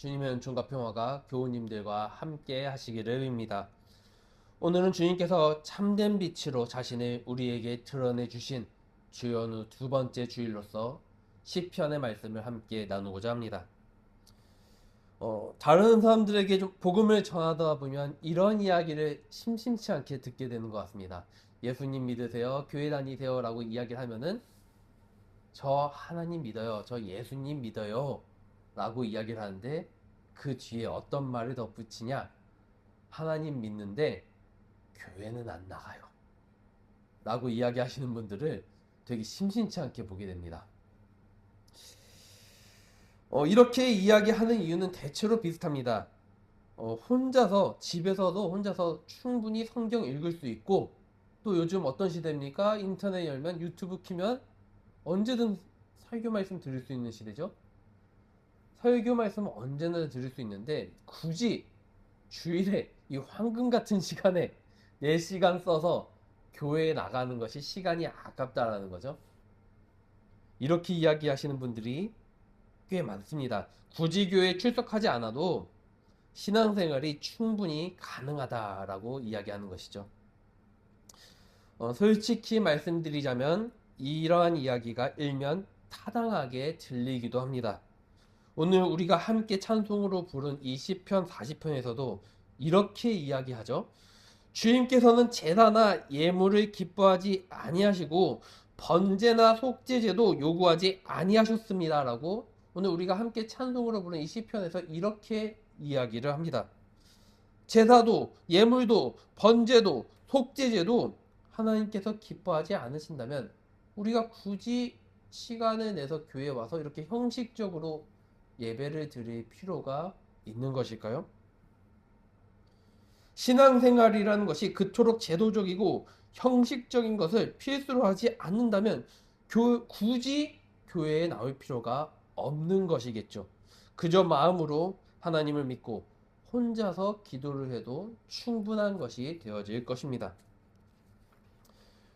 주님의 은총과 평화가 교우님들과 함께 하시기를 빕니다. 오늘은 주님께서 참된 빛으로 자신을 우리에게 드러내 주신 주연 후 두 번째 주일로서 시편의 말씀을 함께 나누고자 합니다. 다른 사람들에게 좀 복음을 전하다 보면 이런 이야기를 심심치 않게 듣게 되는 것 같습니다. 예수님 믿으세요, 교회 다니세요 라고 이야기를 하면은 저 하나님 믿어요, 저 예수님 믿어요 라고 이야기를 하는데 그 뒤에 어떤 말을 덧붙이냐? 하나님 믿는데 교회는 안 나가요 라고 이야기하시는 분들을 되게 심심치 않게 보게 됩니다. 이렇게 이야기하는 이유는 대체로 비슷합니다. 혼자서 집에서도 혼자서 충분히 성경 읽을 수 있고, 또 요즘 어떤 시대입니까? 인터넷 열면 유튜브 키면 언제든 설교 말씀 들을 수 있는 시대죠. 설교 말씀은 언제나 들을 수 있는데 굳이 주일에 이 황금 같은 시간에 4시간 써서 교회에 나가는 것이 시간이 아깝다라는 거죠. 이렇게 이야기하시는 분들이 꽤 많습니다. 굳이 교회에 출석하지 않아도 신앙생활이 충분히 가능하다라고 이야기하는 것이죠. 솔직히 말씀드리자면 이러한 이야기가 일면 타당하게 들리기도 합니다. 오늘 우리가 함께 찬송으로 부른 이 시편 40편에서도 이렇게 이야기하죠. 주님께서는 제사나 예물을 기뻐하지 아니하시고 번제나 속죄제도 요구하지 아니하셨습니다라고 오늘 우리가 함께 찬송으로 부른 이 시편에서 이렇게 이야기를 합니다. 제사도 예물도 번제도 속죄제도 하나님께서 기뻐하지 않으신다면 우리가 굳이 시간을 내서 교회에 와서 이렇게 형식적으로 예배를 드릴 필요가 있는 것일까요? 신앙생활이라는 것이 그토록 제도적이고 형식적인 것을 필수로 하지 않는다면 굳이 교회에 나올 필요가 없는 것이겠죠. 그저 마음으로 하나님을 믿고 혼자서 기도를 해도 충분한 것이 되어질 것입니다.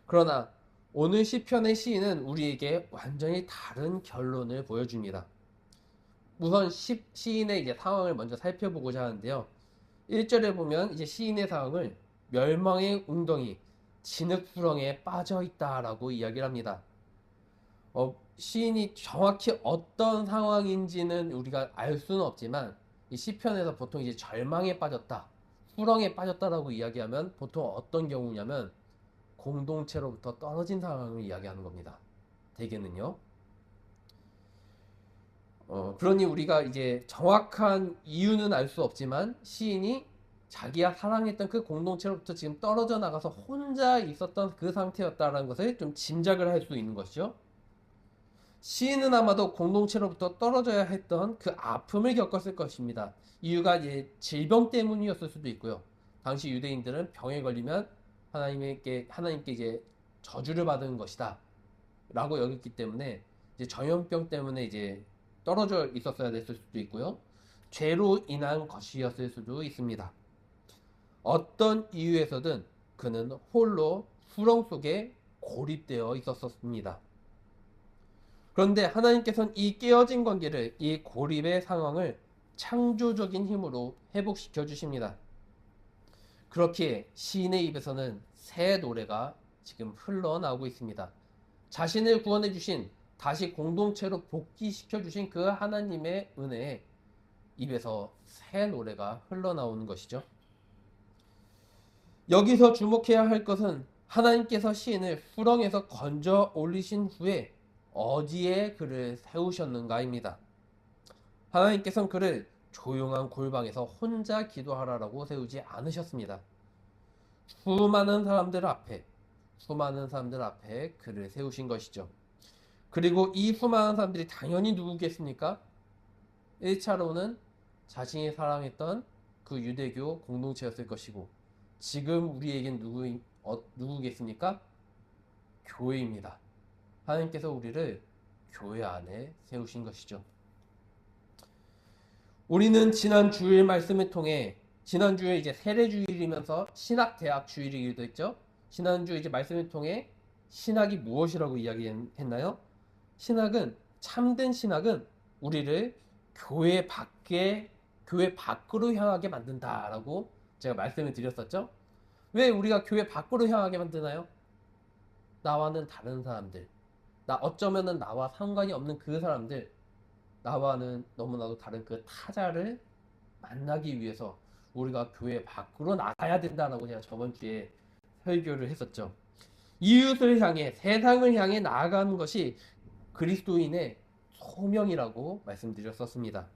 그러나 오늘 시편의 시인은 우리에게 완전히 다른 결론을 보여줍니다. 우선 시인의 이제 상황을 먼저 살펴보고자 하는데요. 1절에 보면 이제 시인의 상황을 멸망의 웅덩이, 진흙수렁에 빠져 있다라고 이야기를 합니다. 시인이 정확히 어떤 상황인지는 우리가 알 수는 없지만 이 시편에서 보통 이제 절망에 빠졌다, 수렁에 빠졌다라고 이야기하면 보통 어떤 경우냐면 공동체로부터 떨어진 상황을 이야기하는 겁니다. 대개는요. 그러니 우리가 이제 정확한 이유는 알 수 없지만 시인이 자기가 사랑했던 그 공동체로부터 지금 떨어져 나가서 혼자 있었던 그 상태였다는 것을 좀 짐작을 할 수 있는 것이죠. 시인은 아마도 공동체로부터 떨어져야 했던 그 아픔을 겪었을 것입니다. 이유가 이제 질병 때문이었을 수도 있고요. 당시 유대인들은 병에 걸리면 하나님께 이제 저주를 받은 것이다 라고 여겼기 때문에 이제 전염병 때문에 이제 떨어져 있었어야 됐을 수도 있고요. 죄로 인한 것이었을 수도 있습니다. 어떤 이유에서든 그는 홀로 수렁 속에 고립되어 있었습니다. 그런데 하나님께서는 이 깨어진 관계를, 이 고립의 상황을 창조적인 힘으로 회복시켜 주십니다. 그렇게 시인의 입에서는 새 노래가 지금 흘러나오고 있습니다. 자신을 구원해 주신, 다시 공동체로 복귀시켜 주신 그 하나님의 은혜에 입에서 새 노래가 흘러나오는 것이죠. 여기서 주목해야 할 것은 하나님께서 시인을 수렁에서 건져 올리신 후에 어디에 그를 세우셨는가입니다. 하나님께서는 그를 조용한 골방에서 혼자 기도하라라고 세우지 않으셨습니다. 수많은 사람들 앞에 그를 세우신 것이죠. 그리고 이 수많은 사람들이 당연히 누구겠습니까? 1차로는 자신이 사랑했던 그 유대교 공동체였을 것이고, 지금 우리에겐 누구겠습니까? 교회입니다. 하나님께서 우리를 교회 안에 세우신 것이죠. 우리는 지난 주일 말씀을 통해, 지난주에 이제 세례주일이면서 신학대학 주일이기도 했죠. 지난주 이제 말씀을 통해 신학이 무엇이라고 이야기했나요? 참된 신학은 우리를 교회 밖에 교회 밖으로 향하게 만든다라고 제가 말씀을 드렸었죠. 왜 우리가 교회 밖으로 향하게 만드나요? 나와는 다른 사람들, 어쩌면은 나와 상관이 없는 그 사람들, 나와는 너무나도 다른 그 타자를 만나기 위해서 우리가 교회 밖으로 나가야 된다라고 제가 저번 주에 설교를 했었죠. 이웃을 향해, 세상을 향해 나아가는 것이 그리스도인의 소명이라고 말씀드렸었습니다.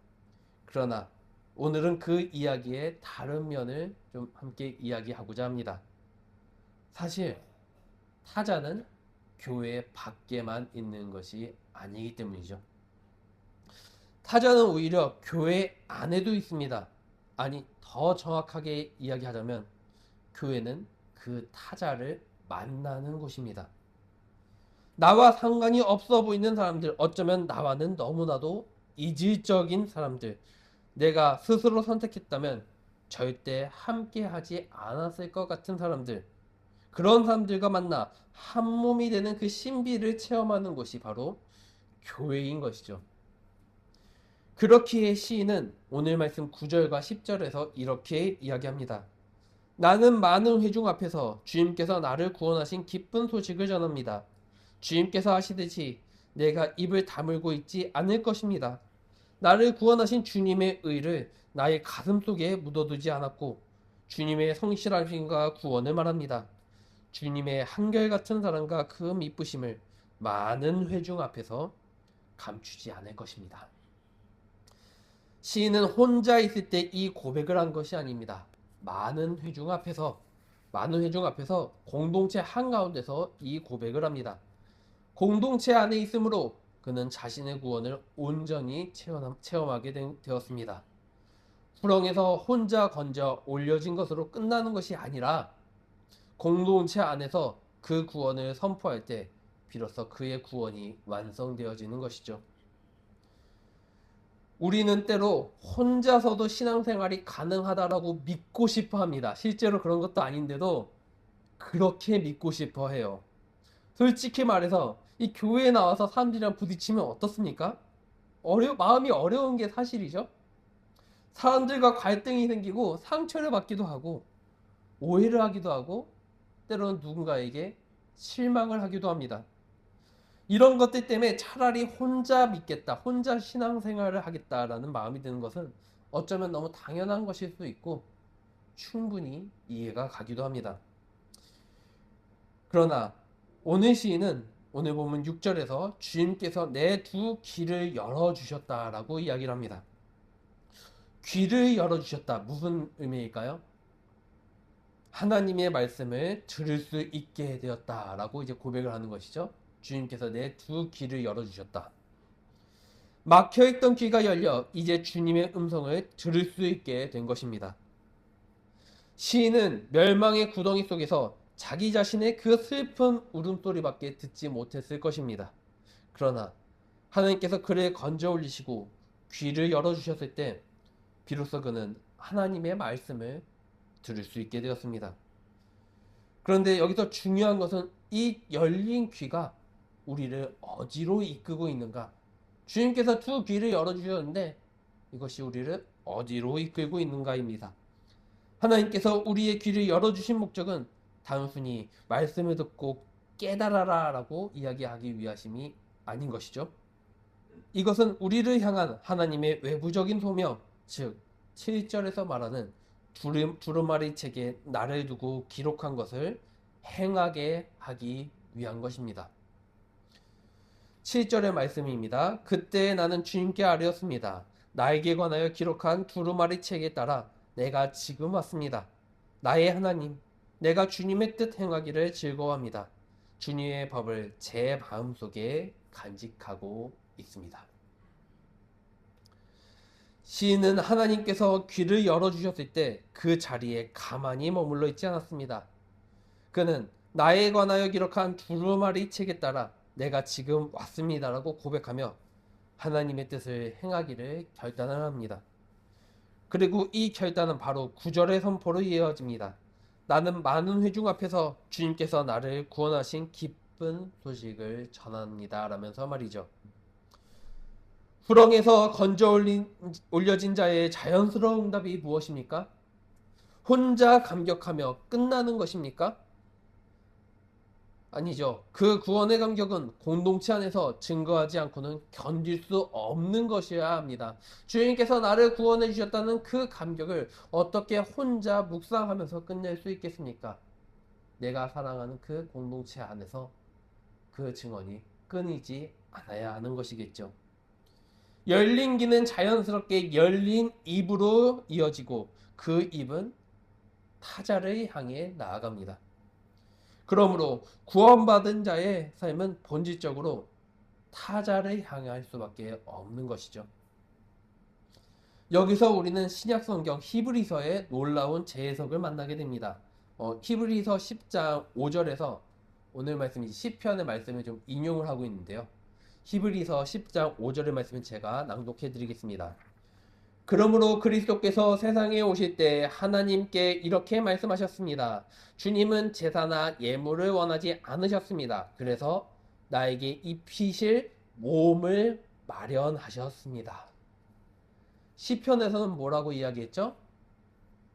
그러나 오늘은 그 이야기의 다른 면을 좀 함께 이야기하고자 합니다. 사실 타자는 교회 밖에만 있는 것이 아니기 때문이죠. 타자는 오히려 교회 안에도 있습니다. 아니, 더 정확하게 이야기하자면 교회는 그 타자를 만나는 곳입니다. 나와 상관이 없어 보이는 사람들, 어쩌면 나와는 너무나도 이질적인 사람들, 내가 스스로 선택했다면 절대 함께 하지 않았을 것 같은 사람들, 그런 사람들과 만나 한 몸이 되는 그 신비를 체험하는 곳이 바로 교회인 것이죠. 그렇기에 시인은 오늘 말씀 9절과 10절에서 이렇게 이야기합니다. 나는 많은 회중 앞에서 주님께서 나를 구원하신 기쁜 소식을 전합니다. 주님께서 하시듯이 내가 입을 다물고 있지 않을 것입니다. 나를 구원하신 주님의 의를 나의 가슴 속에 묻어두지 않았고 주님의 성실하심과 구원을 말합니다. 주님의 한결같은 사랑과 그 미쁘심을 많은 회중 앞에서 감추지 않을 것입니다. 시인은 혼자 있을 때 이 고백을 한 것이 아닙니다. 많은 회중 앞에서 공동체 한가운데서 이 고백을 합니다. 공동체 안에 있으므로 그는 자신의 구원을 온전히 체험하게 되었습니다. 구렁에서 혼자 건져 올려진 것으로 끝나는 것이 아니라 공동체 안에서 그 구원을 선포할 때 비로소 그의 구원이 완성되어지는 것이죠. 우리는 때로 혼자서도 신앙생활이 가능하다라고 믿고 싶어 합니다. 실제로 그런 것도 아닌데도 그렇게 믿고 싶어 해요. 솔직히 말해서 이 교회에 나와서 사람들이랑 부딪히면 어떻습니까? 마음이 어려운 게 사실이죠. 사람들과 갈등이 생기고 상처를 받기도 하고 오해를 하기도 하고 때로는 누군가에게 실망을 하기도 합니다. 이런 것들 때문에 차라리 혼자 믿겠다, 혼자 신앙생활을 하겠다라는 마음이 드는 것은 어쩌면 너무 당연한 것일 수도 있고 충분히 이해가 가기도 합니다. 그러나 오늘 시인은 오늘 보면 6절에서 주님께서 내 두 귀를 열어주셨다라고 이야기를 합니다. 귀를 열어주셨다. 무슨 의미일까요? 하나님의 말씀을 들을 수 있게 되었다라고 이제 고백을 하는 것이죠. 주님께서 내 두 귀를 열어주셨다. 막혀있던 귀가 열려 이제 주님의 음성을 들을 수 있게 된 것입니다. 시인은 멸망의 구덩이 속에서 자기 자신의 그 슬픈 울음소리밖에 듣지 못했을 것입니다. 그러나 하나님께서 그를 건져 올리시고 귀를 열어주셨을 때 비로소 그는 하나님의 말씀을 들을 수 있게 되었습니다. 그런데 여기서 중요한 것은 이 열린 귀가 우리를 어디로 이끌고 있는가? 주님께서 두 귀를 열어주셨는데 이것이 우리를 어디로 이끌고 있는가입니다. 하나님께서 우리의 귀를 열어주신 목적은 단순히 말씀을 듣고 깨달아라 라고 이야기하기 위하심이 아닌 것이죠. 이것은 우리를 향한 하나님의 외부적인 소명, 즉 7절에서 말하는 두루마리 책에 나를 두고 기록한 것을 행하게 하기 위한 것입니다. 7절의 말씀입니다. 그때 나는 주님께 아뢰었습니다. 나에게 관하여 기록한 두루마리 책에 따라 내가 지금 왔습니다. 나의 하나님, 내가 주님의 뜻 행하기를 즐거워합니다. 주님의 법을 제 마음속에 간직하고 있습니다. 시인은 하나님께서 귀를 열어주셨을 때 그 자리에 가만히 머물러 있지 않았습니다. 그는 나에 관하여 기록한 두루마리 책에 따라 내가 지금 왔습니다라고 고백하며 하나님의 뜻을 행하기를 결단을 합니다. 그리고 이 결단은 바로 9절의 선포로 이어집니다. 나는 많은 회중 앞에서 주님께서 나를 구원하신 기쁜 소식을 전합니다 라면서 말이죠. 후렁에서 올려진 자의 자연스러운 응답이 무엇입니까? 혼자 감격하며 끝나는 것입니까? 아니죠. 그 구원의 감격은 공동체 안에서 증거하지 않고는 견딜 수 없는 것이어야 합니다. 주님께서 나를 구원해 주셨다는 그 감격을 어떻게 혼자 묵상하면서 끝낼 수 있겠습니까? 내가 사랑하는 그 공동체 안에서 그 증언이 끊이지 않아야 하는 것이겠죠. 열린 귀는 자연스럽게 열린 입으로 이어지고 그 입은 타자를 향해 나아갑니다. 그러므로 구원받은 자의 삶은 본질적으로 타자를 향할 수밖에 없는 것이죠. 여기서 우리는 신약 성경 히브리서의 놀라운 재해석을 만나게 됩니다. 히브리서 10장 5절에서 오늘 말씀이 시편의 말씀을 좀 인용을 하고 있는데요. 히브리서 10장 5절의 말씀을 제가 낭독해 드리겠습니다. 그러므로 그리스도께서 세상에 오실 때 하나님께 이렇게 말씀하셨습니다. 주님은 제사나 예물을 원하지 않으셨습니다. 그래서 나에게 입히실 몸을 마련하셨습니다. 시편에서는 뭐라고 이야기했죠?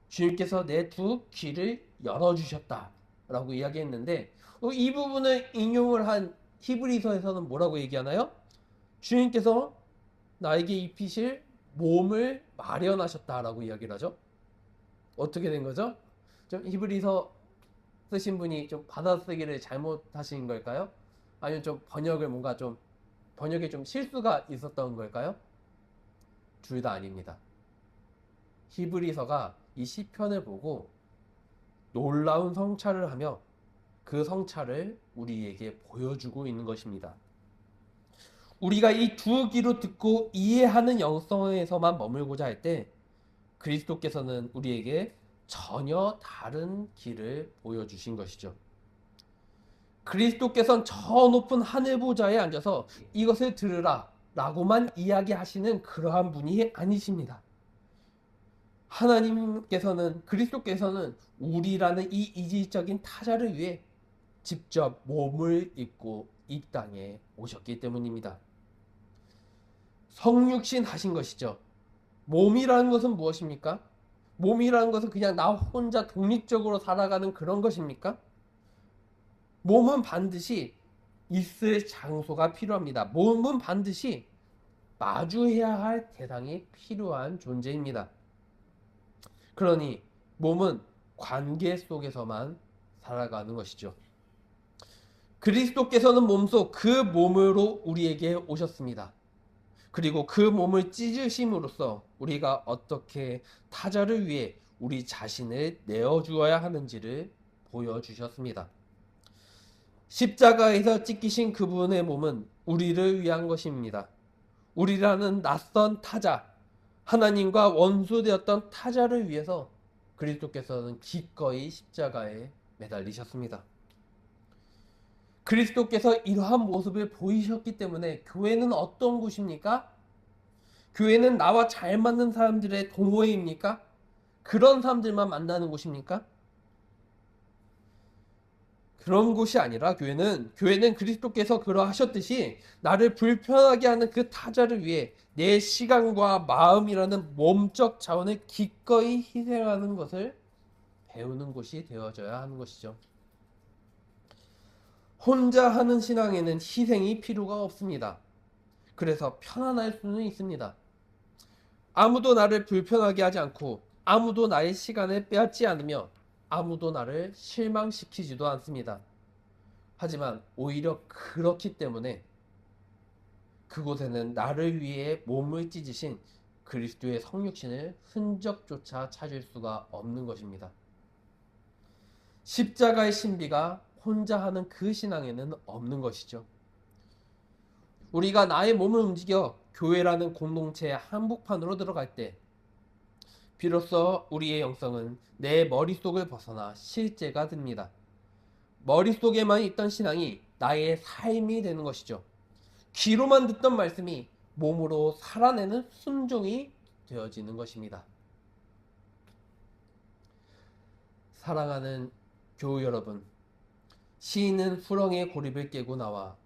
주님께서 내 두 귀를 열어주셨다 라고 이야기했는데 이 부분을 인용을 한 히브리서에서는 뭐라고 얘기하나요? 주님께서 나에게 입히실 몸을 마련하셨다라고 이야기를 하죠. 어떻게 된 거죠? 좀 히브리서 쓰신 분이 좀 받아쓰기를 잘못하신 걸까요? 아니면 좀 번역에 좀 실수가 있었던 걸까요? 둘 다 아닙니다. 히브리서가 이 시편을 보고 놀라운 성찰을 하며 그 성찰을 우리에게 보여주고 있는 것입니다. 우리가 이 두 귀로 듣고 이해하는 영성에서만 머물고자 할 때 그리스도께서는 우리에게 전혀 다른 길을 보여주신 것이죠. 그리스도께서는 저 높은 하늘 보좌에 앉아서 이것을 들으라 라고만 이야기하시는 그러한 분이 아니십니다. 그리스도께서는 우리라는 이 이질적인 타자를 위해 직접 몸을 입고 이 땅에 오셨기 때문입니다. 성육신 하신 것이죠. 몸이라는 것은 무엇입니까? 몸이라는 것은 그냥 나 혼자 독립적으로 살아가는 그런 것입니까? 몸은 반드시 있을 장소가 필요합니다. 몸은 반드시 마주해야 할 대상이 필요한 존재입니다. 그러니 몸은 관계 속에서만 살아가는 것이죠. 그리스도께서는 몸속 그 몸으로 우리에게 오셨습니다. 그리고 그 몸을 찢으심으로써 우리가 어떻게 타자를 위해 우리 자신을 내어주어야 하는지를 보여주셨습니다. 십자가에서 찢기신 그분의 몸은 우리를 위한 것입니다. 우리라는 낯선 타자, 하나님과 원수되었던 타자를 위해서 그리스도께서는 기꺼이 십자가에 매달리셨습니다. 그리스도께서 이러한 모습을 보이셨기 때문에 교회는 어떤 곳입니까? 교회는 나와 잘 맞는 사람들의 동호회입니까? 그런 사람들만 만나는 곳입니까? 그런 곳이 아니라 교회는 그리스도께서 그러하셨듯이 나를 불편하게 하는 그 타자를 위해 내 시간과 마음이라는 몸적 자원을 기꺼이 희생하는 것을 배우는 곳이 되어져야 하는 것이죠. 혼자 하는 신앙에는 희생이 필요가 없습니다. 그래서 편안할 수는 있습니다. 아무도 나를 불편하게 하지 않고 아무도 나의 시간을 빼앗지 않으며 아무도 나를 실망시키지도 않습니다. 하지만 오히려 그렇기 때문에 그곳에는 나를 위해 몸을 찢으신 그리스도의 성육신을 흔적조차 찾을 수가 없는 것입니다. 십자가의 신비가 혼자 하는 그 신앙에는 없는 것이죠. 우리가 나의 몸을 움직여 교회라는 공동체의 한복판으로 들어갈 때 비로소 우리의 영성은 내 머릿속을 벗어나 실제가 됩니다. 머릿속에만 있던 신앙이 나의 삶이 되는 것이죠. 귀로만 듣던 말씀이 몸으로 살아내는 순종이 되어지는 것입니다. 사랑하는 교우 여러분, 시인은 후렁의 고립을 깨고 나와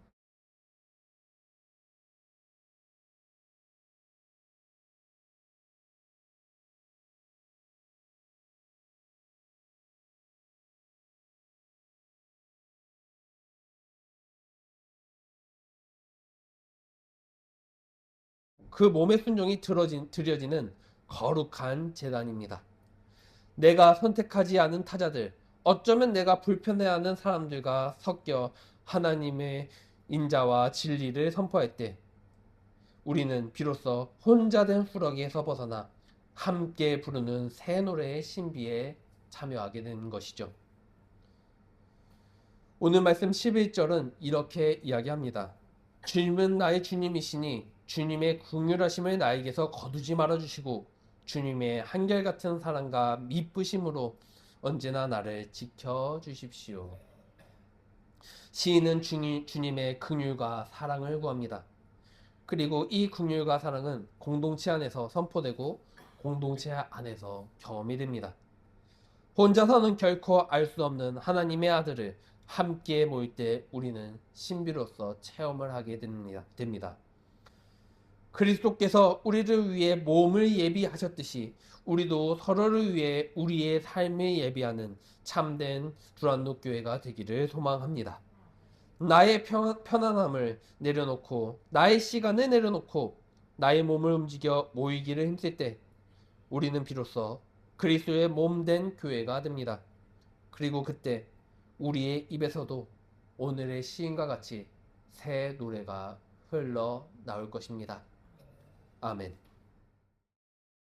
그 몸의 순종이 드려지는 거룩한 제단입니다. 내가 선택하지 않은 타자들, 어쩌면 내가 불편해하는 사람들과 섞여 하나님의 인자와 진리를 선포할 때 우리는 비로소 혼자 된 후러기에서 벗어나 함께 부르는 새 노래의 신비에 참여하게 되는 것이죠. 오늘 말씀 11절은 이렇게 이야기합니다. 주님은 나의 주님이시니 주님의 긍휼하심을 나에게서 거두지 말아주시고 주님의 한결같은 사랑과 미쁘심으로 언제나 나를 지켜주십시오. 시인은 주님의 긍휼과 사랑을 구합니다. 그리고 이 긍휼과 사랑은 공동체 안에서 선포되고 공동체 안에서 경험이 됩니다. 혼자서는 결코 알 수 없는 하나님의 아들을 함께 모일 때 우리는 신비로서 체험을 하게 됩니다. 그리스도께서 우리를 위해 몸을 예비하셨듯이 우리도 서로를 위해 우리의 삶을 예비하는 참된 두란노 교회가 되기를 소망합니다. 나의 편안함을 내려놓고 나의 시간을 내려놓고 나의 몸을 움직여 모이기를 힘쓸 때 우리는 비로소 그리스도의 몸된 교회가 됩니다. 그리고 그때 우리의 입에서도 오늘의 시인과 같이 새 노래가 흘러나올 것입니다. 아멘.